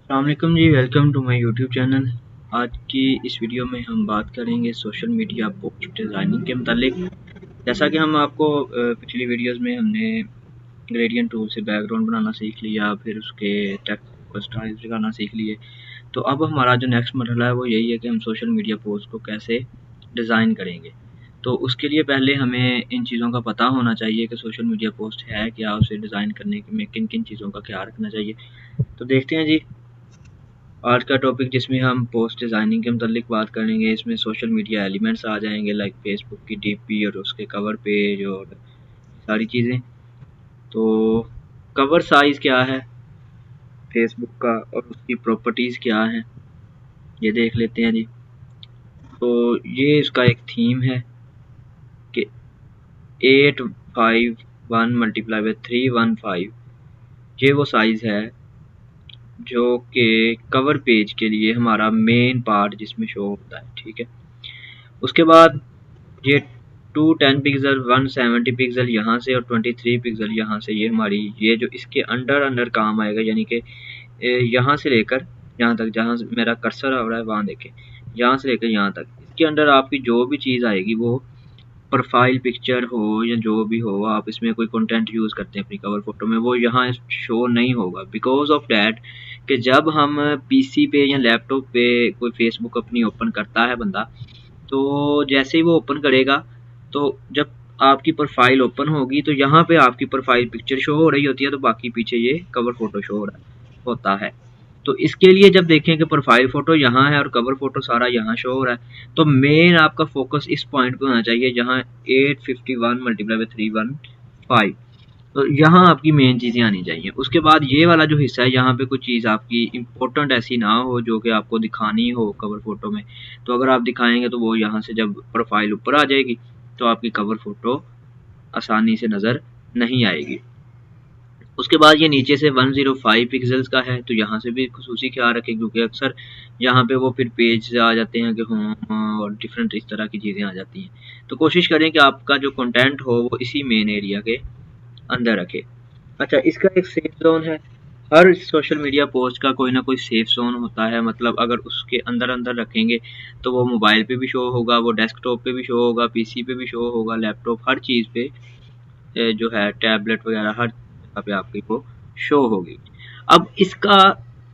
अस्सलामुअलैकुम जी, welcome to my YouTube channel. आज की इस वीडियो में हम बात करेंगे सोशल मीडिया पोस्ट डिज़ाइनिंग के मतलब। जैसा कि हम आपको पिछली वीडियोस में हमने ग्रेडियंट टूल से बैकग्राउंड बनाना सीख लिया, फिर उसके टेक्स्ट को स्टाइल्स लगाना सीख लिए। तो अब हमारा जो नेक्स्ट मरहला है वो यही है कि हम सोशल मीडिया पोस्ट को कैसे डिज़ाइन करेंगे। तो उसके लिए पहले हमें इन चीज़ों का पता होना चाहिए कि सोशल मीडिया पोस्ट है क्या, उसे डिज़ाइन करने में किन किन चीज़ों का ख्याल रखना चाहिए। तो देखते हैं जी, आज का टॉपिक जिसमें हम पोस्ट डिज़ाइनिंग के मतलब बात करेंगे। इसमें सोशल मीडिया एलिमेंट्स आ जाएंगे, लाइक फेसबुक की डीपी और उसके कवर पेज और सारी चीज़ें। तो कवर साइज़ क्या है फेसबुक का और उसकी प्रॉपर्टीज़ क्या हैं, ये देख लेते हैं जी। तो ये इसका एक थीम है कि 851 मल्टीप्लाई बाय 315, ये वो साइज़ है जो कि कवर पेज के लिए हमारा मेन पार्ट जिसमें शो होता है। ठीक है, उसके बाद ये 210 पिक्सल 170 पिक्सल यहाँ से और 23 पिक्सल यहाँ से, ये हमारी ये जो इसके अंडर अंडर काम आएगा, यानी कि यहाँ से लेकर यहाँ तक, जहाँ से मेरा कर्सर आ रहा है वहाँ देखें, यहाँ से लेकर यहाँ तक इसके अंदर आपकी जो भी चीज़ आएगी वो प्रोफाइल पिक्चर हो या जो भी हो, आप इसमें कोई कंटेंट यूज़ करते हैं अपनी कवर फोटो में, वो यहाँ शो नहीं होगा। बिकॉज ऑफ डैट कि जब हम पीसी पे या लैपटॉप पे कोई फेसबुक अपनी ओपन करता है बंदा, तो जैसे ही वो ओपन करेगा, तो जब आपकी प्रोफाइल ओपन होगी तो यहाँ पे आपकी प्रोफाइल पिक्चर शो हो रही होती है, तो बाकी पीछे ये कवर फोटो शो हो रहा होता है। तो इसके लिए जब देखें कि प्रोफाइल फ़ोटो यहाँ है और कवर फ़ोटो सारा यहाँ शो हो रहा है, तो मेन आपका फोकस इस पॉइंट पे होना चाहिए जहाँ 851 मल्टीप्लाई बाय 315, तो यहाँ आपकी मेन चीज़ें आनी चाहिए। उसके बाद ये वाला जो हिस्सा है, यहाँ पे कुछ चीज़ आपकी इम्पोर्टेंट ऐसी ना हो जो कि आपको दिखानी हो कवर फ़ोटो में। तो अगर आप दिखाएंगे तो वो यहाँ से जब प्रोफाइल ऊपर आ जाएगी तो आपकी कवर फ़ोटो आसानी से नज़र नहीं आएगी। उसके बाद ये नीचे से 105 पिक्सल्स का है, तो यहाँ से भी खुसूसी ख्याल रखें, क्योंकि अक्सर यहाँ पे वो फिर पेज आ जाते हैं कि होम और डिफरेंट इस तरह की चीज़ें आ जाती हैं। तो कोशिश करें कि आपका जो कंटेंट हो वो इसी मेन एरिया के अंदर रखे। अच्छा, इसका एक सेफ जोन है। हर सोशल मीडिया पोस्ट का कोई ना कोई सेफ जोन होता है, मतलब अगर उसके अंदर अंदर रखेंगे तो वो मोबाइल पे भी शो होगा, वो डेस्कटॉप पे भी शो होगा, पीसी पे भी शो होगा, लैपटॉप, हर चीज़ पे जो है टैबलेट वगैरह हर जगह पे आपकी वो शो होगी। अब इसका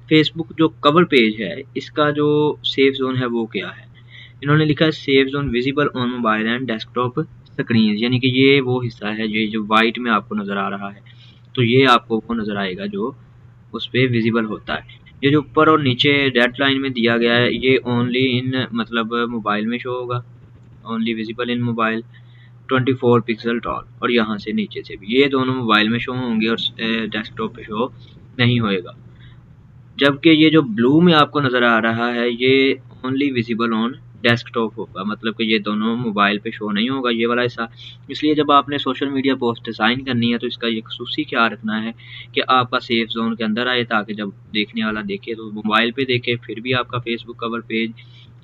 फेसबुक जो कवर पेज है, इसका जो सेफ जोन है वो क्या है? इन्होंने लिखा है safe zone visible on mobile and desktop screen, यानी कि ये वो हिस्सा है ये जो वाइट में आपको नज़र आ रहा है, तो ये आपको वो नज़र आएगा जो उस पर विजिबल होता है। ये जो ऊपर और नीचे डेड लाइन में दिया गया है, ये ओनली इन मतलब मोबाइल में शो होगा, only visible in mobile, 24 pixel tall, और यहाँ से नीचे से भी ये दोनों मोबाइल में शो होंगे और डेस्कटॉप पे शो नहीं होएगा। जबकि ये जो ब्लू में आपको नज़र आ रहा है ये ओनली विजिबल ऑन डेस्कटॉप होगा, मतलब कि ये दोनों मोबाइल पे शो नहीं होगा ये वाला हिस्सा। इसलिए जब आपने सोशल मीडिया पोस्ट डिज़ाइन करनी है तो इसका ये खसूसी ख्याल रखना है कि आपका सेफ जोन के अंदर आए, ताकि जब देखने वाला देखे तो मोबाइल पे देखे फिर भी आपका फेसबुक कवर पेज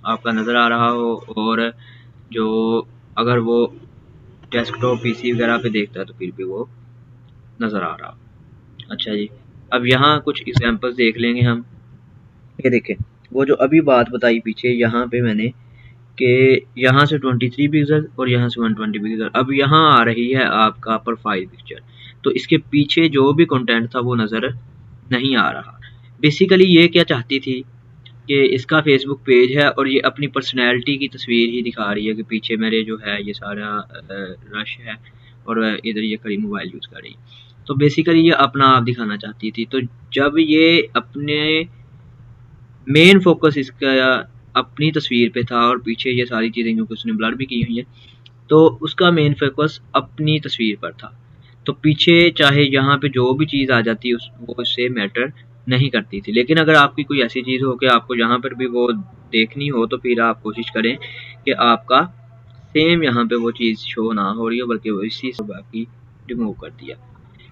आपका नज़र आ रहा हो, और जो अगर वो डेस्कटॉप पीसी वगैरह पे देखता है तो फिर भी वो नज़र आ रहा। अच्छा जी, अब यहाँ कुछ एग्जांपल्स देख लेंगे हम। ये देखें, वो जो अभी बात बताई पीछे, यहाँ पे मैंने कि यहाँ से 23 पिक्सल और यहाँ से 120 पिक्सल, अब यहाँ आ रही है आपका प्रोफाइल पिक्चर, तो इसके पीछे जो भी कंटेंट था वो नज़र नहीं आ रहा। बेसिकली ये क्या चाहती थी कि इसका फेसबुक पेज है और ये अपनी पर्सनैलिटी की तस्वीर ही दिखा रही है कि पीछे मेरे जो है ये सारा रश है और इधर ये खड़ी मोबाइल यूज़ कर रही है। तो बेसिकली ये अपना आप दिखाना चाहती थी। तो जब ये अपने मेन फोकस इसका अपनी तस्वीर पे था और पीछे ये सारी चीज़ें क्योंकि उसने ब्लर भी की हुई है, तो उसका मेन फोकस अपनी तस्वीर पर था। तो पीछे चाहे यहाँ पे जो भी चीज़ आ जाती उस वो उससे मैटर नहीं करती थी। लेकिन अगर आपकी कोई ऐसी चीज़ हो कि आपको यहाँ पर भी वो देखनी हो, तो फिर आप कोशिश करें कि आपका सेम यहाँ पे वो चीज़ शो ना हो रही हो, बल्कि वो इसी से बाकी रिमूव कर दिया।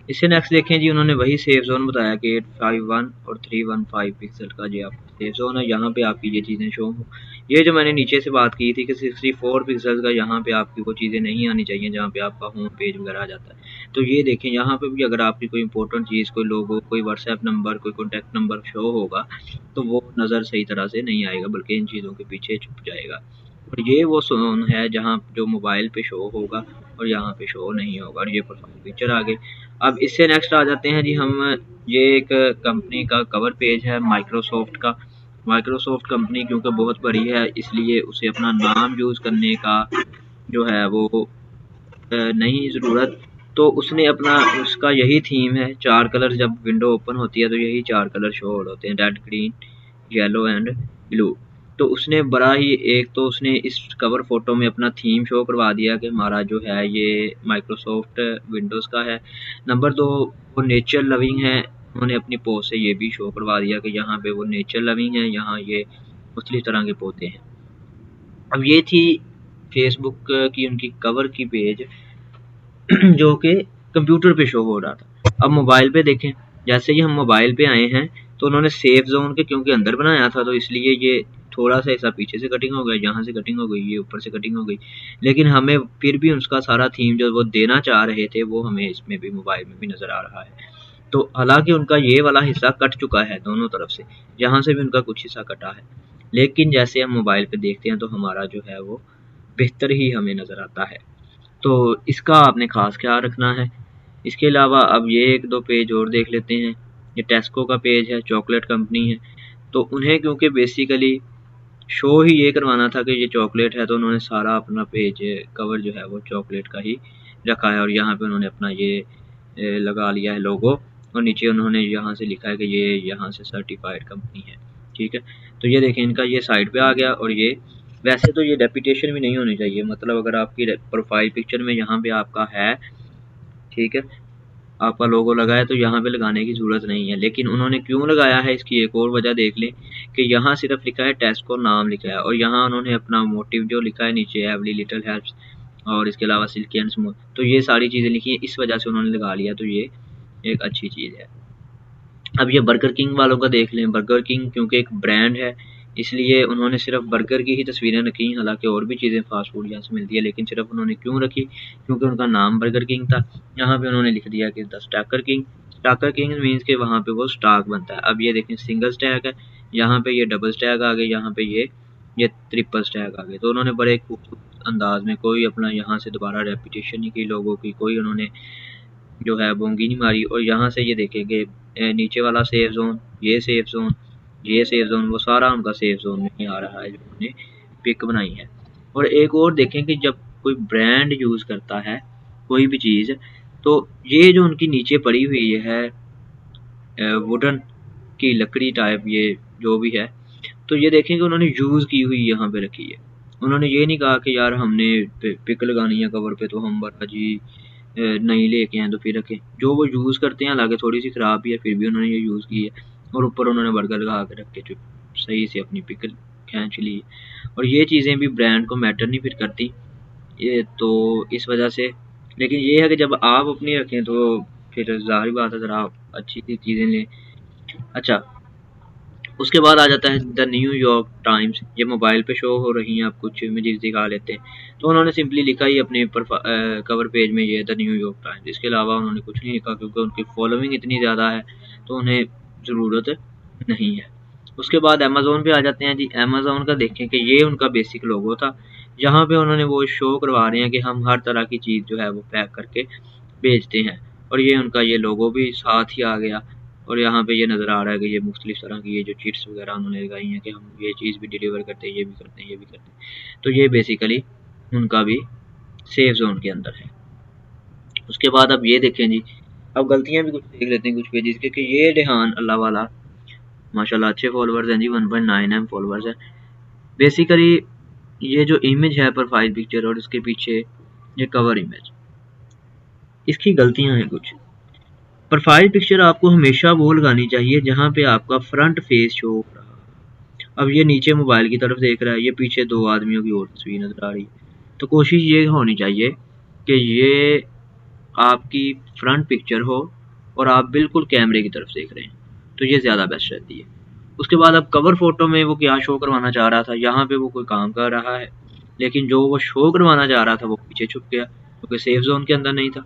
इससे नेक्स्ट देखें जी, उन्होंने वही सेफ जोन बताया कि 851 और 315 पिक्सल का जो आपका सेफ जोन है, यहाँ पे आपकी ये चीज़ें शो हो। ये जो मैंने नीचे से बात की थी कि 64 पिक्सल का यहाँ पे आपकी वो चीज़ें नहीं आनी चाहिए जहाँ पे आपका होम पेज वगैरह आ जाता है। तो ये देखें, यहाँ पे भी अगर आपकी कोई इंपॉर्टेंट चीज़, कोई लोगो, कोई व्हाट्सएप नंबर, कोई कॉन्टैक्ट नंबर शो होगा तो वो नज़र सही तरह से नहीं आएगा, बल्कि इन चीज़ों के पीछे छुप जाएगा। और ये वो जोन है जहाँ जो मोबाइल पे शो होगा और यहाँ पे शो नहीं होगा। और ये प्रोफाइल पिक्चर आ गई। अब इससे नेक्स्ट आ जाते हैं जी हम, ये एक कंपनी का कवर पेज है माइक्रोसॉफ्ट का। माइक्रोसॉफ्ट कंपनी क्योंकि बहुत बड़ी है, इसलिए उसे अपना नाम यूज़ करने का जो है वो नहीं ज़रूरत। तो उसने अपना, उसका यही थीम है, 4 कलर जब विंडो ओपन होती है तो यही 4 कलर शो होते हैं, red, green, yellow and blue. तो उसने बड़ा ही, एक तो उसने इस कवर फोटो में अपना थीम शो करवा दिया कि हमारा जो है ये माइक्रोसॉफ्ट विंडोज़ का है। नंबर 2, वो नेचर लविंग है। उन्होंने अपनी पोस्ट से ये भी शो करवा दिया कि यहाँ पे वो नेचर लविंग है, यहाँ ये मुख्तलिफ तरह के पौधे हैं। अब ये थी फेसबुक की उनकी कवर की पेज जो कि कंप्यूटर पे शो हो रहा था। अब मोबाइल पे देखें, जैसे ही हम मोबाइल पे आए हैं तो उन्होंने सेफ जोन के क्योंकि अंदर बनाया था, तो इसलिए ये थोड़ा सा ऐसा पीछे से कटिंग हो गया, यहाँ से कटिंग हो गई, ये ऊपर से कटिंग हो गई। लेकिन हमें फिर भी उसका सारा थीम जो वो देना चाह रहे थे वो हमें इसमें भी, मोबाइल में भी नज़र आ रहा है। तो हालांकि उनका ये वाला हिस्सा कट चुका है दोनों तरफ से, यहाँ से भी उनका कुछ हिस्सा कटा है। लेकिन जैसे हम मोबाइल पे देखते हैं तो हमारा जो है वो बेहतर ही हमें नज़र आता है। तो इसका आपने ख़ास ख्याल रखना है। इसके अलावा अब ये 1-2 पेज और देख लेते हैं। ये टेस्को का पेज है, चॉकलेट कंपनी है। तो उन्हें क्योंकि बेसिकली शो ही ये करवाना था कि ये चॉकलेट है, तो उन्होंने सारा अपना पेज कवर जो है वो चॉकलेट का ही रखा है। और यहाँ पे उन्होंने अपना ये लगा लिया है लोगो, और नीचे उन्होंने यहाँ से लिखा है कि ये यहाँ से सर्टिफाइड कंपनी है। ठीक है, तो ये देखें, इनका ये साइड पे आ गया। और ये वैसे तो ये रेपुटेशन भी नहीं होनी चाहिए, मतलब अगर आपकी प्रोफाइल पिक्चर में यहाँ पे आपका है, ठीक है, आपका लोगो लगा है, तो यहाँ पे लगाने की ज़रूरत नहीं है। लेकिन उन्होंने क्यों लगाया है, इसकी एक और वजह देख लें कि यहाँ सिर्फ लिखा है टेस्को, नाम लिखा है, और यहाँ उन्होंने अपना मोटिव जो लिखा है नीचे, एवरी लिटिल हेल्प्स, और इसके अलावा सिल्की एंड स्मूथ, तो ये सारी चीज़ें लिखी हैं, इस वजह से उन्होंने लगा लिया। तो ये एक अच्छी चीज़ है। अब ये बर्गर किंग वालों का देख लें। बर्गर किंग क्योंकि एक ब्रांड है, इसलिए उन्होंने सिर्फ बर्गर की ही तस्वीरें रखी। हालांकि और भी चीज़ें फास्ट फूड यहाँ से मिलती है, लेकिन सिर्फ उन्होंने क्यों रखी, क्योंकि उनका नाम बर्गर किंग था। यहाँ पे उन्होंने लिख दिया कि the stacker king. Stacker king means के वहाँ पे वो स्टॉक बनता है। अब ये देखें, सिंगल स्टैक है, यहाँ पे ये डबल स्टैक आ गए, यहाँ पे ये ट्रिपल स्टैक आ गए। तो उन्होंने बड़े खूबसूरत अंदाज में, कोई अपना यहाँ से दोबारा रेपुटेशन नहीं की लोगों की, कोई उन्होंने जो है बोंगी नहीं मारी। और यहाँ से ये देखेंगे नीचे वाला सेफ जोन, ये सेफ जोन, ये सेफ जोन, वो सारा उनका सेफ जोन में ही आ रहा है जो उन्होंने पिक बनाई है। और एक और देखें कि जब कोई ब्रांड यूज़ करता है कोई भी चीज़, तो ये जो उनकी नीचे पड़ी हुई है वुडन की लकड़ी टाइप, ये जो भी है, तो ये देखें कि उन्होंने यूज़ की हुई यहाँ पे रखी है। उन्होंने ये नहीं कहा कि यार हमने पिक लगानी है कवर पे तो हम बता जी नहीं लेके आए तो फिर रखें। जो वो यूज़ करते हैं, हालांकि थोड़ी सी ख़राब भी है, फिर भी उन्होंने ये यूज़ की है। और ऊपर उन्होंने बर्गर लगा के रख के जो सही से अपनी पिक खींच ली है। और ये चीज़ें भी ब्रांड को मैटर नहीं फिर करती, ये तो इस वजह से। लेकिन ये है कि जब आप अपनी रखें तो फिर ज़ाहिर बात है, ज़रा आप अच्छी सी चीज़ें लें। अच्छा, उसके बाद आ जाता है द न्यूयॉर्क टाइम्स। ये मोबाइल पे शो हो रही हैं, आप कुछ इमेजेस दिखा लेते हैं। तो उन्होंने सिंपली लिखा ही अपने कवर पेज में ये द न्यूयॉर्क टाइम्स। इसके अलावा उन्होंने कुछ नहीं लिखा, क्योंकि उनकी फॉलोइंग इतनी ज़्यादा है तो उन्हें ज़रूरत नहीं है। उसके बाद अमेज़ोन पे आ जाते हैं जी। अमेज़ोन का देखें कि ये उनका बेसिक लोगो था। यहाँ पे उन्होंने वो शो करवा रहे हैं कि हम हर तरह की चीज़ जो है वो पैक करके बेचते हैं। और ये उनका ये लोगो भी साथ ही आ गया। और यहाँ पे ये नज़र आ रहा है कि ये मुख्तलिफ तरह की ये जो चिट्स वगैरह उन्होंने लगाई हैं कि हम ये चीज़ भी डिलीवर करते हैं, ये भी करते हैं, ये भी करते हैं। तो ये बेसिकली उनका भी सेफ जोन के अंदर है। उसके बाद अब ये देखें जी, अब गलतियाँ भी कुछ देख लेते हैं कुछ पेजेस के, कि ये रेहान अल्लाह वाला माशाल्लाह अच्छे फॉलोअर्स हैं जी, 1.9 M फॉलोअर्स हैं। बेसिकली ये जो इमेज है प्रोफाइल पिक्चर और इसके पीछे ये कवर इमेज, इसकी गलतियाँ हैं कुछ। प्रोफाइल पिक्चर आपको हमेशा वो लगानी चाहिए जहाँ पे आपका फ्रंट फेस शो हो रहा है। अब ये नीचे मोबाइल की तरफ देख रहा है, ये पीछे 2 आदमियों की और तस्वीर नजर आ रही है। तो कोशिश ये होनी चाहिए कि ये आपकी फ्रंट पिक्चर हो और आप बिल्कुल कैमरे की तरफ देख रहे हैं, तो ये ज़्यादा बेस्ट रहती है। उसके बाद अब कवर फोटो में वो क्या शो करवाना चाह रहा था, यहाँ पे वो कोई काम कर रहा है, लेकिन जो वो शो करवाना चाह रहा था वो पीछे छुप गया क्योंकि सेफ जोन के अंदर नहीं था।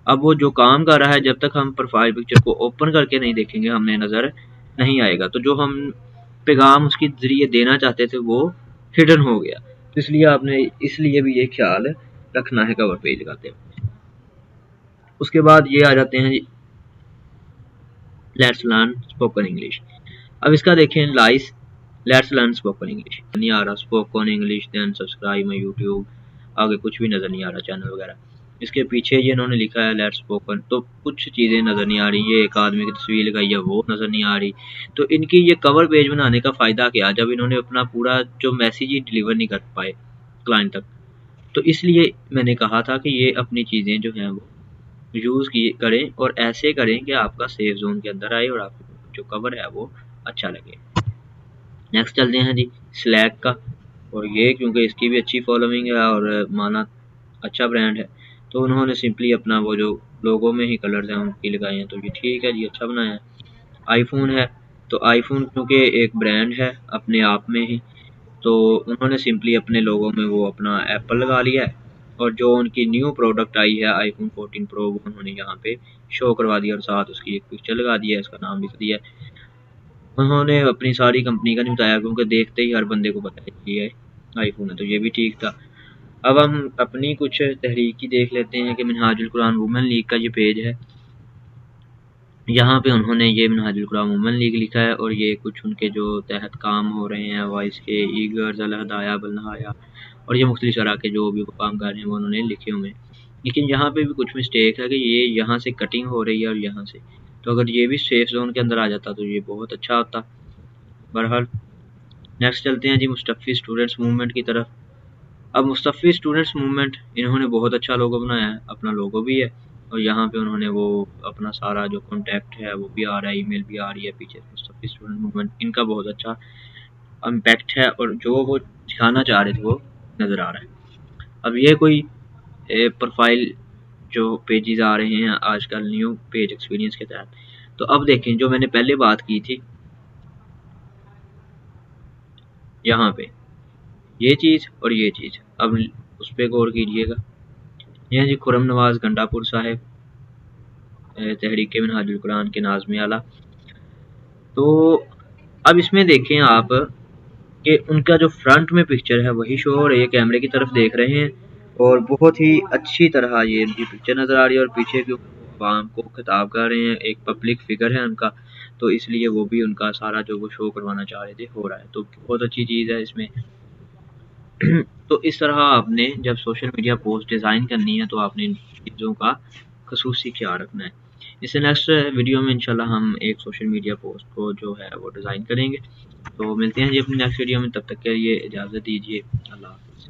अब वो जो काम कर रहा है, जब तक हम प्रोफाइल पिक्चर को ओपन करके नहीं देखेंगे हमें नज़र नहीं आएगा, तो जो हम पैगाम उसके ज़रिए देना चाहते थे वो हिडन हो गया। तो इसलिए भी ये ख्याल रखना है कवर पेज लगाते हुए। उसके बाद ये आ जाते हैं लेट्स लर्न स्पोकन इंग्लिश। अब इसका देखें लाइस लेट्स लर्न स्पोकन इंग्लिश नहीं आ रहा, spoken English then subscribe my YouTube, आगे कुछ भी नज़र नहीं आ रहा चैनल वगैरह। इसके पीछे ये इन्होंने लिखा है लेट्स स्पोकन, तो कुछ चीज़ें नज़र नहीं आ रही। ये एक आदमी की तस्वीर लगाई है वो नज़र नहीं आ रही। तो इनकी ये कवर पेज बनाने का फ़ायदा क्या, जब इन्होंने अपना पूरा जो मैसेज ही डिलीवर नहीं कर पाए क्लाइंट तक। तो इसलिए मैंने कहा था कि ये अपनी चीज़ें जो हैं वो यूज़ करें और ऐसे करें कि आपका सेफ जोन के अंदर आए और आपको जो कवर है वो अच्छा लगे। नेक्स्ट चलते हैं जी स्लैक का, और ये क्योंकि इसकी भी अच्छी फॉलोइंग है और माना अच्छा ब्रांड है, तो उन्होंने सिंपली अपना वो जो लोगो में ही कलर्स हैं उनकी लगाए हैं, तो ये ठीक है जी, अच्छा बनाया है। आईफोन है, तो आईफोन क्योंकि एक ब्रांड है अपने आप में ही, तो उन्होंने सिंपली अपने लोगो में वो अपना एप्पल लगा लिया है, और जो उनकी न्यू प्रोडक्ट आई है आईफोन 14 प्रो वो उन्होंने यहाँ पे शो करवा दिया और साथ उसकी एक पिक्चर लगा दी है, इसका नाम लिख दिया है। उन्होंने अपनी सारी कंपनी का नहीं बताया क्योंकि देखते ही हर बंदे को पता है कि ये आईफोन है, तो ये भी ठीक था। अब हम अपनी कुछ तहरीकी देख लेते हैं कि मिनहाजुल कुरान वुमेन लीग का ये पेज है। यहाँ पे उन्होंने ये मिनहाजुल कुरान वुमेन लीग लिखा है, और ये कुछ उनके जो तहत काम हो रहे हैं वॉइस के ईगर्स अलहदाया बलनहाया, और ये मुख्तलिफ तरह के जो भी वो काम कर रहे हैं वो उन्होंने लिखे हुए हैं। लेकिन यहाँ पे भी कुछ मिस्टेक है कि ये यहाँ से कटिंग हो रही है और यहाँ से, तो अगर ये भी सेफ जोन के अंदर आ जाता तो ये बहुत अच्छा होता। बहरहाल नेक्स्ट चलते हैं जी मुस्तफ़ी स्टूडेंट्स मूवमेंट की तरफ। अब मुस्तफ़ी स्टूडेंट्स मूवमेंट इन्होंने बहुत अच्छा लोगो बनाया है, अपना लोगो भी है, और यहाँ पे उन्होंने वो अपना सारा जो कॉन्टैक्ट है वो भी आ रहा है, ईमेल भी आ रही है पीछे। मुस्तफ़ी स्टूडेंट मूवमेंट इनका बहुत अच्छा इम्पैक्ट है और जो वो दिखाना चाह रहे थे वो नज़र आ रहा है। अब ये कोई प्रोफाइल जो पेजेस आ रहे हैं आजकल न्यू पेज एक्सपीरियंस के तहत, तो अब देखें जो मैंने पहले बात की थी यहाँ पे ये चीज़ और ये चीज़, अब उस पर गौर कीजिएगा। यह जी खुरम नवाज गंडापुर साहब, तहरीक मिनहाजुल कुरान के नाज़्म आला। तो अब इसमें देखें आप कि उनका जो फ्रंट में पिक्चर है वही शो हो रही है, कैमरे की तरफ देख रहे हैं और बहुत ही अच्छी तरह ये उनकी पिक्चर नज़र आ रही है, और पीछे जो आवाम को खिताब कर रहे हैं, एक पब्लिक फिगर है उनका, तो इसलिए वो भी उनका सारा जो वो शो करवाना चाह रहे थे हो रहा है, तो बहुत अच्छी चीज़ है इसमें। तो इस तरह आपने जब सोशल मीडिया पोस्ट डिज़ाइन करनी है तो आपने इन चीज़ों का खसूसी ख्याल रखना है। इससे नेक्स्ट वीडियो में इंशाल्लाह हम एक सोशल मीडिया पोस्ट को जो है वो डिज़ाइन करेंगे। तो मिलते हैं जी अपनी नेक्स्ट वीडियो में, तब तक के लिए इजाज़त दीजिए। अल्लाह हाफ़िज़।